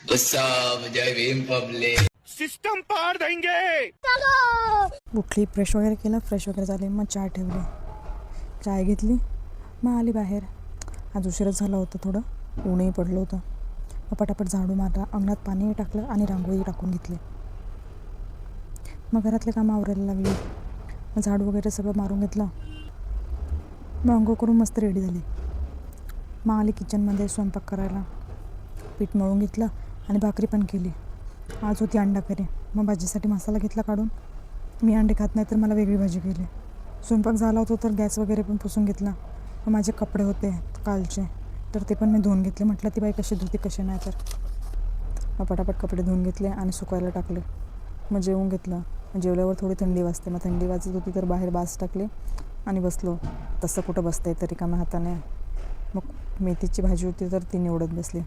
जय Bhim public system पार देंगे। उठली, फ्रेश वगैरे केलं, फ्रेश वगैरे झाले, मग चहा ठेवली, चाय घेतली, मग आली बाहेर. आज उशीरच झालं होतं, थोडं ऊनही पडलं होतं. मग पटापट झाडू मारला, अंगणात पाणी टाकलं आणि रांगोळी टाकून घेतली. मग घरातले कामं आवरायला लागली. मग झाडू वगैरे सगळं मारून घेतलं. मग अंघोळ करून मस्त रेडी झाली. मग आली किचनमध्ये स्वयंपाक करायला. पीठ मळून घेतलं आणि भाकरी पण केली. आज होती अंडा करी. मग भाजीसाठी मसाला घेतला काढून. मी अंडे खात नाही तर मला वेगळी भाजी केली. स्वयंपाक झाला होता तर गॅस वगैरे पण पुसून घेतला. मग माझे कपडे होते कालचे, तर ते पण मी धुवून घेतले. म्हटलं ती बाई कशी धुते कसे नाही तर. मग पटापट कपडे धुवून घेतले आणि सुकायला टाकले. मग जेवून घेतलं. जेवल्यावर थोडी थंडी वाजते. मग थंडी वाजत होती तर बाहेर बास टाकली आणि बसलो. तसं कुठं बसतं आहे तरी कामा हाताने. मग मेथीची भाजी होती तर ती निवडत बसली.